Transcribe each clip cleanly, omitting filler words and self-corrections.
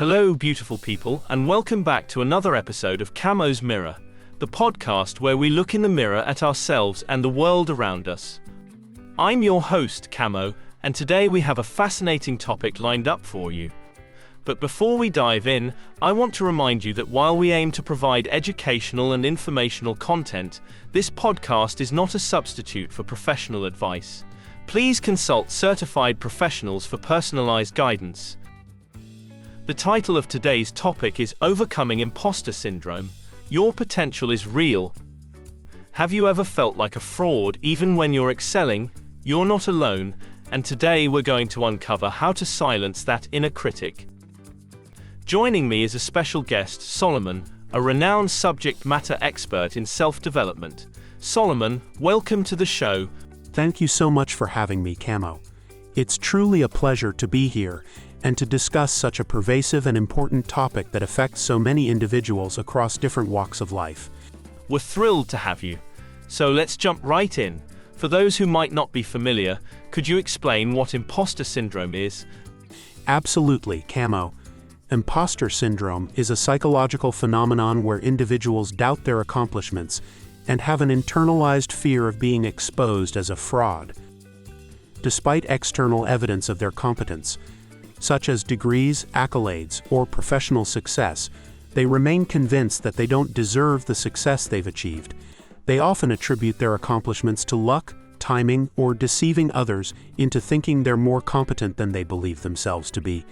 Hello, beautiful people, and welcome back to another episode of Camo's Mirror, the podcast where we look in the mirror at ourselves and the world around us. I'm your host, Camo, and today we have a fascinating topic lined up for you. But before we dive in, I want to remind you that while we aim to provide educational and informational content, this podcast is not a substitute for professional advice. Please consult certified professionals for personalized guidance. The title of today's topic is Overcoming Imposter Syndrome. Your potential is real. Have you ever felt like a fraud even when you're excelling? You're not alone, and today we're going to uncover how to silence that inner critic. Joining me is a special guest, Solomon, a renowned subject matter expert in self-development. Solomon, welcome to the show. Thank you so much for having me, Camo. It's truly a pleasure to be here and to discuss such a pervasive and important topic that affects so many individuals across different walks of life. We're thrilled to have you. So let's jump right in. For those who might not be familiar, could you explain what imposter syndrome is? Absolutely, Camo. Imposter syndrome is a psychological phenomenon where individuals doubt their accomplishments and have an internalized fear of being exposed as a fraud. Despite external evidence of their competence, such as degrees, accolades, or professional success, they remain convinced that they don't deserve the success they've achieved. They often attribute their accomplishments to luck, timing, or deceiving others into thinking they're more competent than they believe themselves to be.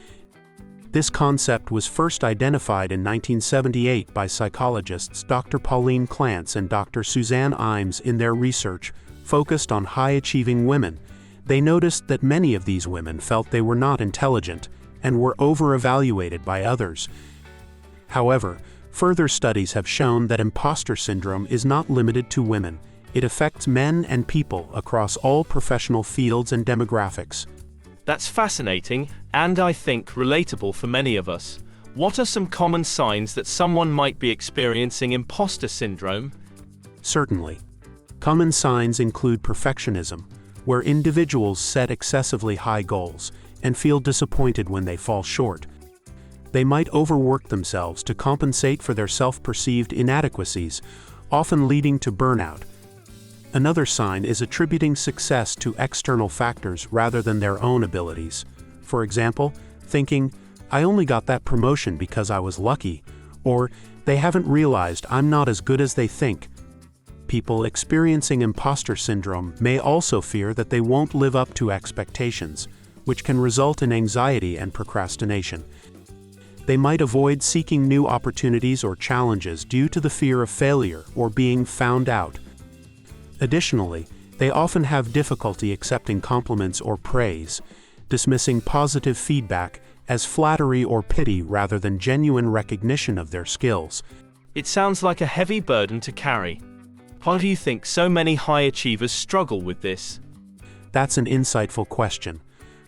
This concept was first identified in 1978 by psychologists Dr. Pauline Clance and Dr. Suzanne Imes in their research focused on high-achieving women. They noticed that many of these women felt they were not intelligent and were over-evaluated by others. However, further studies have shown that imposter syndrome is not limited to women. It affects men and people across all professional fields and demographics. That's fascinating, and I think relatable for many of us. What are some common signs that someone might be experiencing imposter syndrome? Certainly. Common signs include perfectionism, where individuals set excessively high goals and feel disappointed when they fall short. They might overwork themselves to compensate for their self-perceived inadequacies, often leading to burnout. Another sign is attributing success to external factors rather than their own abilities. For example, thinking, "I only got that promotion because I was lucky," or "they haven't realized I'm not as good as they think." People experiencing imposter syndrome may also fear that they won't live up to expectations, which can result in anxiety and procrastination. They might avoid seeking new opportunities or challenges due to the fear of failure or being found out. Additionally, they often have difficulty accepting compliments or praise, dismissing positive feedback as flattery or pity rather than genuine recognition of their skills. It sounds like a heavy burden to carry. Why do you think so many high achievers struggle with this? That's an insightful question.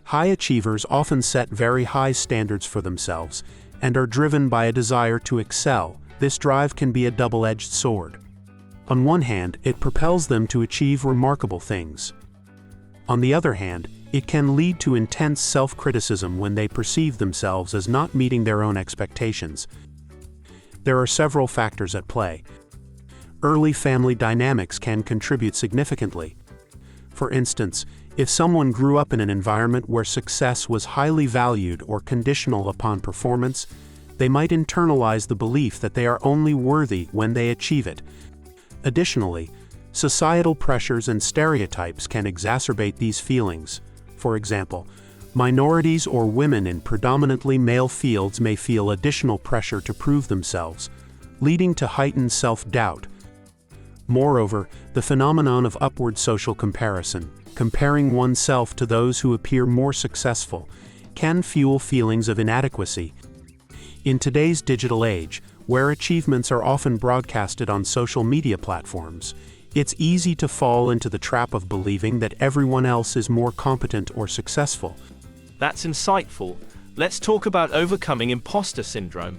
High achievers often set very high standards for themselves and are driven by a desire to excel. This drive can be a double-edged sword. On one hand, it propels them to achieve remarkable things. On the other hand, it can lead to intense self-criticism when they perceive themselves as not meeting their own expectations. There are several factors at play. Early family dynamics can contribute significantly. For instance, if someone grew up in an environment where success was highly valued or conditional upon performance, they might internalize the belief that they are only worthy when they achieve it. Additionally, societal pressures and stereotypes can exacerbate these feelings. For example, minorities or women in predominantly male fields may feel additional pressure to prove themselves, leading to heightened self-doubt. Moreover, the phenomenon of upward social comparison, comparing oneself to those who appear more successful, can fuel feelings of inadequacy. In today's digital age, where achievements are often broadcasted on social media platforms, it's easy to fall into the trap of believing that everyone else is more competent or successful. That's insightful. Let's talk about overcoming imposter syndrome.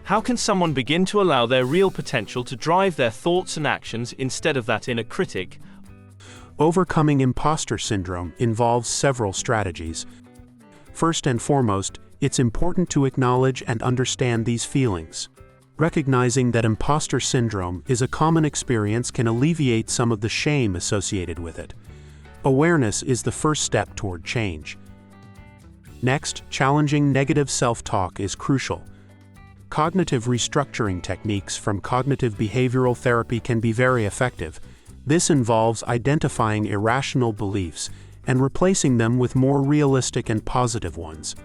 How can someone begin to allow their real potential to drive their thoughts and actions instead of that inner critic? Overcoming imposter syndrome involves several strategies. First and foremost, It's important to acknowledge and understand these feelings. Recognizing that imposter syndrome is a common experience can alleviate some of the shame associated with it. Awareness is the first step toward change. Next, challenging negative self-talk is crucial. Cognitive restructuring techniques from cognitive behavioral therapy can be very effective. This involves identifying irrational beliefs and replacing them with more realistic and positive ones.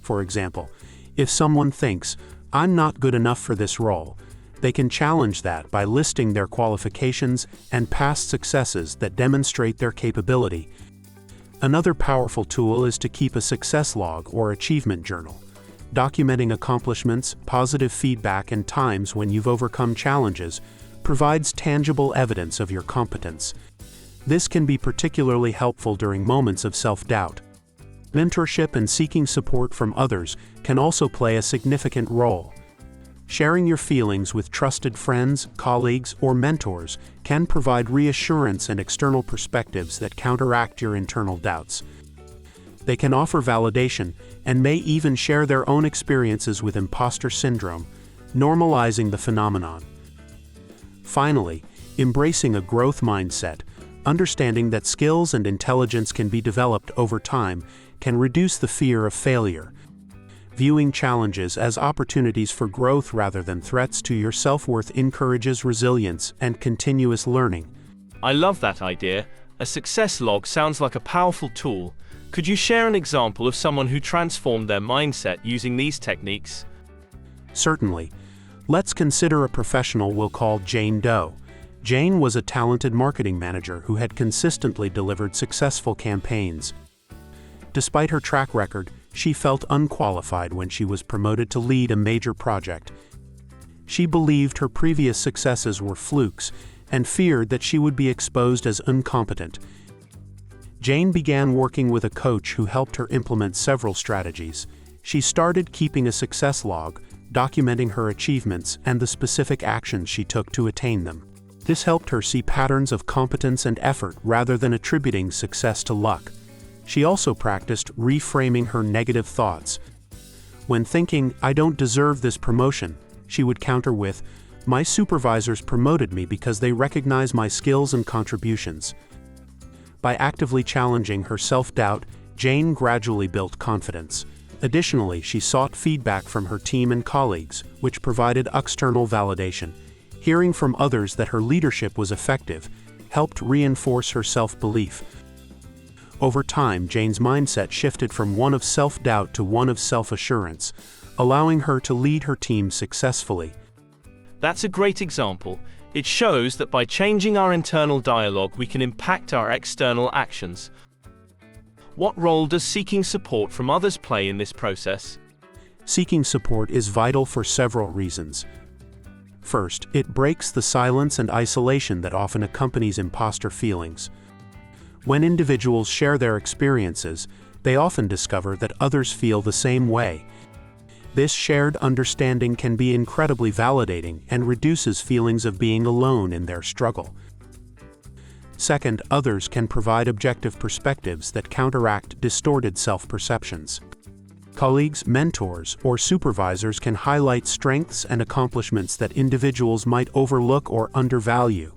For example, if someone thinks, "I'm not good enough for this role," they can challenge that by listing their qualifications and past successes that demonstrate their capability. Another powerful tool is to keep a success log or achievement journal. Documenting accomplishments, positive feedback, and times when you've overcome challenges provides tangible evidence of your competence. This can be particularly helpful during moments of self-doubt. Mentorship and seeking support from others can also play a significant role. Sharing your feelings with trusted friends, colleagues, or mentors can provide reassurance and external perspectives that counteract your internal doubts. They can offer validation and may even share their own experiences with imposter syndrome, normalizing the phenomenon. Finally, embracing a growth mindset, understanding that skills and intelligence can be developed over time, can reduce the fear of failure. Viewing challenges as opportunities for growth rather than threats to your self-worth encourages resilience and continuous learning. I love that idea. A success log sounds like a powerful tool. Could you share an example of someone who transformed their mindset using these techniques? Certainly. Let's consider a professional we'll call Jane Doe. Jane was a talented marketing manager who had consistently delivered successful campaigns. Despite her track record, she felt unqualified when she was promoted to lead a major project. She believed her previous successes were flukes and feared that she would be exposed as incompetent. Jane began working with a coach who helped her implement several strategies. She started keeping a success log, documenting her achievements and the specific actions she took to attain them. This helped her see patterns of competence and effort rather than attributing success to luck. She also practiced reframing her negative thoughts. When thinking, "I don't deserve this promotion," she would counter with, "My supervisors promoted me because they recognize my skills and contributions." By actively challenging her self-doubt, Jane gradually built confidence. Additionally, she sought feedback from her team and colleagues, which provided external validation. Hearing from others that her leadership was effective helped reinforce her self-belief. Over time, Jane's mindset shifted from one of self-doubt to one of self-assurance, allowing her to lead her team successfully. That's a great example. It shows that by changing our internal dialogue, we can impact our external actions. What role does seeking support from others play in this process? Seeking support is vital for several reasons. First, it breaks the silence and isolation that often accompanies imposter feelings. When individuals share their experiences, they often discover that others feel the same way. This shared understanding can be incredibly validating and reduces feelings of being alone in their struggle. Second, others can provide objective perspectives that counteract distorted self-perceptions. Colleagues, mentors, or supervisors can highlight strengths and accomplishments that individuals might overlook or undervalue.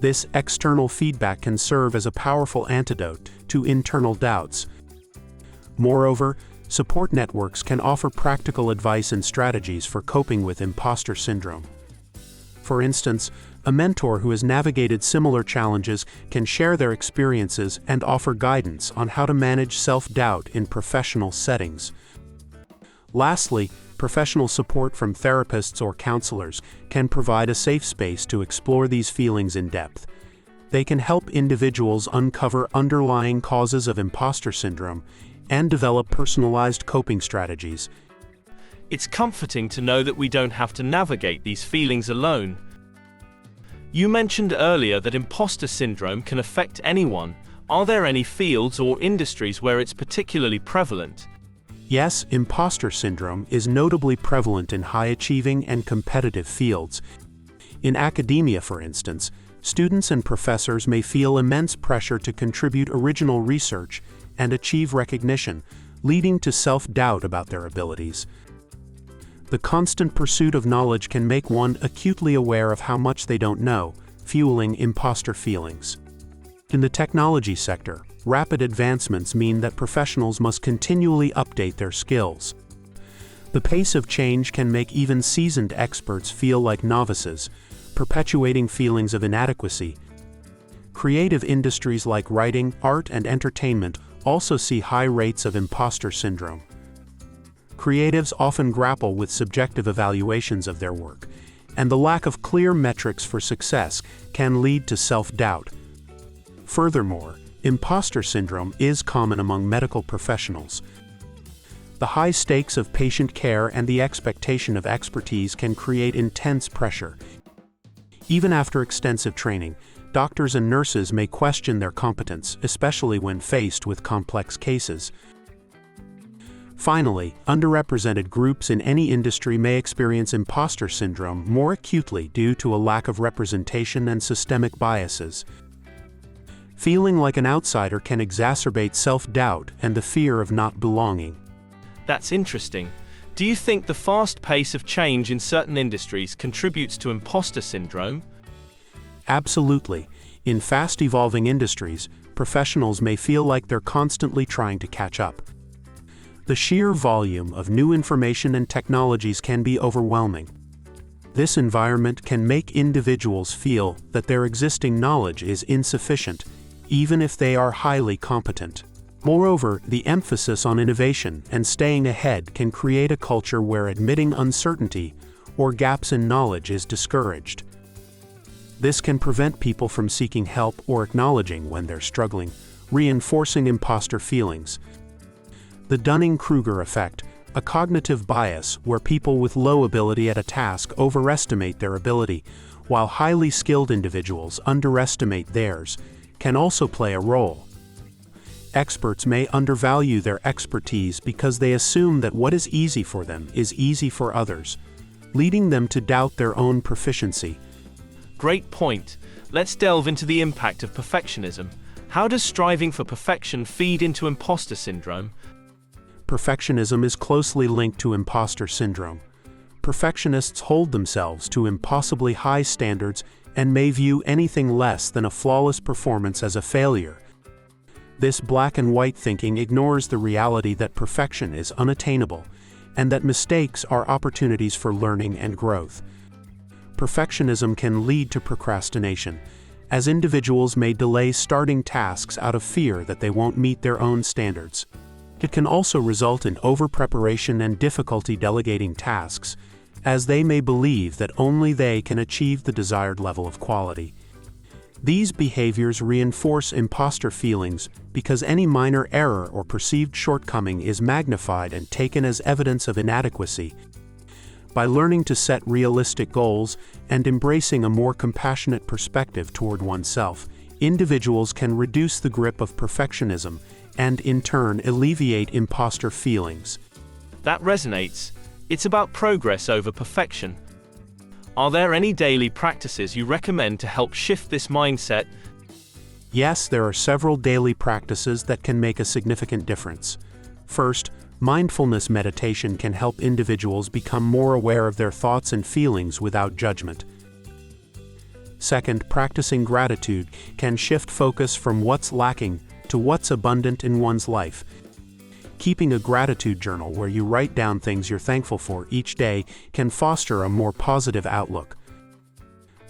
This external feedback can serve as a powerful antidote to internal doubts. Moreover, support networks can offer practical advice and strategies for coping with imposter syndrome. For instance, a mentor who has navigated similar challenges can share their experiences and offer guidance on how to manage self-doubt in professional settings. Lastly, professional support from therapists or counselors can provide a safe space to explore these feelings in depth. They can help individuals uncover underlying causes of imposter syndrome and develop personalized coping strategies. It's comforting to know that we don't have to navigate these feelings alone. You mentioned earlier that imposter syndrome can affect anyone. Are there any fields or industries where it's particularly prevalent? Yes, imposter syndrome is notably prevalent in high-achieving and competitive fields. In academia, for instance, students and professors may feel immense pressure to contribute original research and achieve recognition, leading to self-doubt about their abilities. The constant pursuit of knowledge can make one acutely aware of how much they don't know, fueling imposter feelings. In the technology sector, rapid advancements mean that professionals must continually update their skills. The pace of change can make even seasoned experts feel like novices, perpetuating feelings of inadequacy. Creative industries like writing, art, and entertainment also see high rates of imposter syndrome. Creatives often grapple with subjective evaluations of their work, and the lack of clear metrics for success can lead to self-doubt. Furthermore, imposter syndrome is common among medical professionals. The high stakes of patient care and the expectation of expertise can create intense pressure. Even after extensive training, doctors and nurses may question their competence, especially when faced with complex cases. Finally, underrepresented groups in any industry may experience imposter syndrome more acutely due to a lack of representation and systemic biases. Feeling like an outsider can exacerbate self-doubt and the fear of not belonging. That's interesting. Do you think the fast pace of change in certain industries contributes to imposter syndrome? Absolutely. In fast-evolving industries, professionals may feel like they're constantly trying to catch up. The sheer volume of new information and technologies can be overwhelming. This environment can make individuals feel that their existing knowledge is insufficient, even if they are highly competent. Moreover, the emphasis on innovation and staying ahead can create a culture where admitting uncertainty or gaps in knowledge is discouraged. This can prevent people from seeking help or acknowledging when they're struggling, reinforcing imposter feelings. The Dunning-Kruger effect, a cognitive bias where people with low ability at a task overestimate their ability, while highly skilled individuals underestimate theirs, can also play a role. Experts may undervalue their expertise because they assume that what is easy for them is easy for others, leading them to doubt their own proficiency. Great point. Let's delve into the impact of perfectionism. How does striving for perfection feed into imposter syndrome? Perfectionism is closely linked to imposter syndrome. Perfectionists hold themselves to impossibly high standards and may view anything less than a flawless performance as a failure. This black and white thinking ignores the reality that perfection is unattainable and that mistakes are opportunities for learning and growth. Perfectionism can lead to procrastination, as individuals may delay starting tasks out of fear that they won't meet their own standards. It can also result in over-preparation and difficulty delegating tasks, as they may believe that only they can achieve the desired level of quality. These behaviors reinforce imposter feelings because any minor error or perceived shortcoming is magnified and taken as evidence of inadequacy. By learning to set realistic goals and embracing a more compassionate perspective toward oneself, individuals can reduce the grip of perfectionism and, in turn, alleviate imposter feelings. That resonates. It's about progress over perfection. Are there any daily practices you recommend to help shift this mindset? Yes, there are several daily practices that can make a significant difference. First, mindfulness meditation can help individuals become more aware of their thoughts and feelings without judgment. Second, practicing gratitude can shift focus from what's lacking to what's abundant in one's life. Keeping a gratitude journal where you write down things you're thankful for each day can foster a more positive outlook.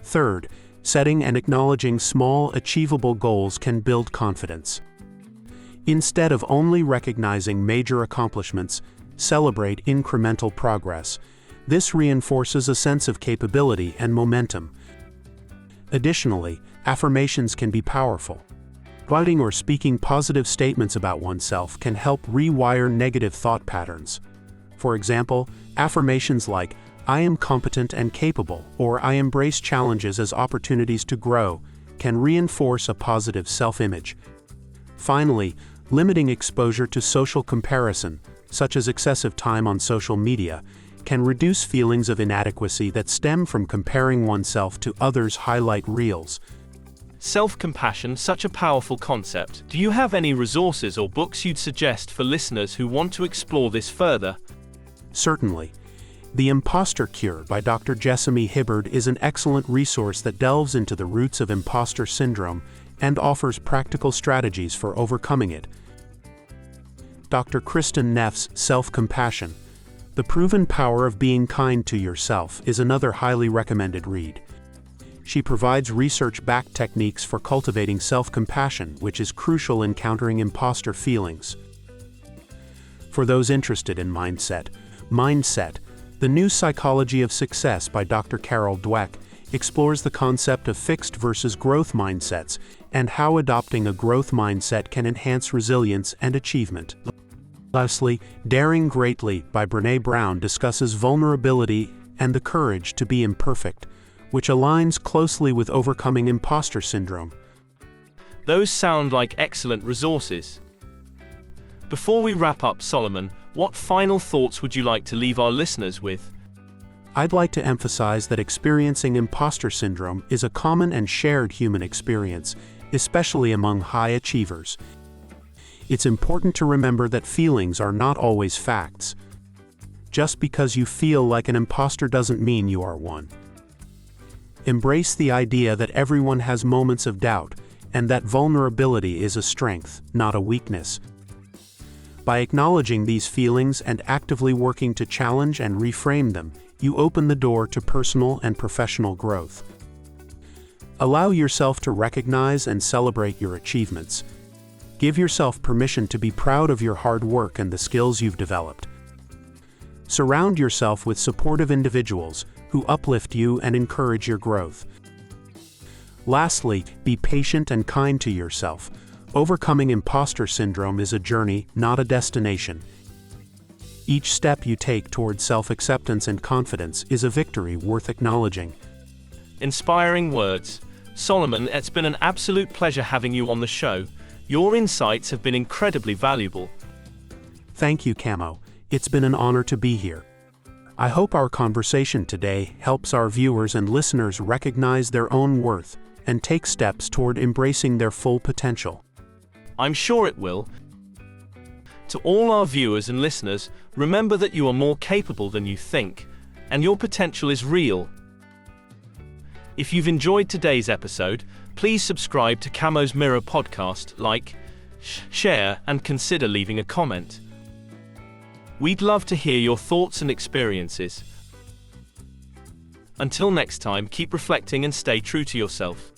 Third, setting and acknowledging small, achievable goals can build confidence. Instead of only recognizing major accomplishments, celebrate incremental progress. This reinforces a sense of capability and momentum. Additionally, affirmations can be powerful. Writing or speaking positive statements about oneself can help rewire negative thought patterns. For example, affirmations like, "I am competent and capable," or "I embrace challenges as opportunities to grow," can reinforce a positive self-image. Finally, limiting exposure to social comparison, such as excessive time on social media, can reduce feelings of inadequacy that stem from comparing oneself to others' highlight reels. Self-compassion, such a powerful concept. Do you have any resources or books you'd suggest for listeners who want to explore this further? Certainly. The Imposter Cure by Dr. Jessamy Hibbard is an excellent resource that delves into the roots of imposter syndrome and offers practical strategies for overcoming it. Dr. Kristen Neff's Self-Compassion, The Proven Power of Being Kind to Yourself is another highly recommended read. She provides research-backed techniques for cultivating self-compassion, which is crucial in countering imposter feelings. For those interested in Mindset, The New Psychology of Success by Dr. Carol Dweck explores the concept of fixed versus growth mindsets and how adopting a growth mindset can enhance resilience and achievement. Lastly, Daring Greatly by Brené Brown discusses vulnerability and the courage to be imperfect, which aligns closely with overcoming imposter syndrome. Those sound like excellent resources. Before we wrap up, Solomon, what final thoughts would you like to leave our listeners with? I'd like to emphasize that experiencing imposter syndrome is a common and shared human experience, especially among high achievers. It's important to remember that feelings are not always facts. Just because you feel like an imposter doesn't mean you are one. Embrace the idea that everyone has moments of doubt, and that vulnerability is a strength, not a weakness. By acknowledging these feelings and actively working to challenge and reframe them, you open the door to personal and professional growth. Allow yourself to recognize and celebrate your achievements. Give yourself permission to be proud of your hard work and the skills you've developed. Surround yourself with supportive individuals who uplift you and encourage your growth. Lastly, be patient and kind to yourself. Overcoming imposter syndrome is a journey, not a destination. Each step you take towards self-acceptance and confidence is a victory worth acknowledging. Inspiring words. Solomon, it's been an absolute pleasure having you on the show. Your insights have been incredibly valuable. Thank you, Camo. It's been an honor to be here. I hope our conversation today helps our viewers and listeners recognize their own worth and take steps toward embracing their full potential. I'm sure it will. To all our viewers and listeners, remember that you are more capable than you think, and your potential is real. If you've enjoyed today's episode, please subscribe to Camo's Mirror podcast, like, share, and consider leaving a comment. We'd love to hear your thoughts and experiences. Until next time, keep reflecting and stay true to yourself.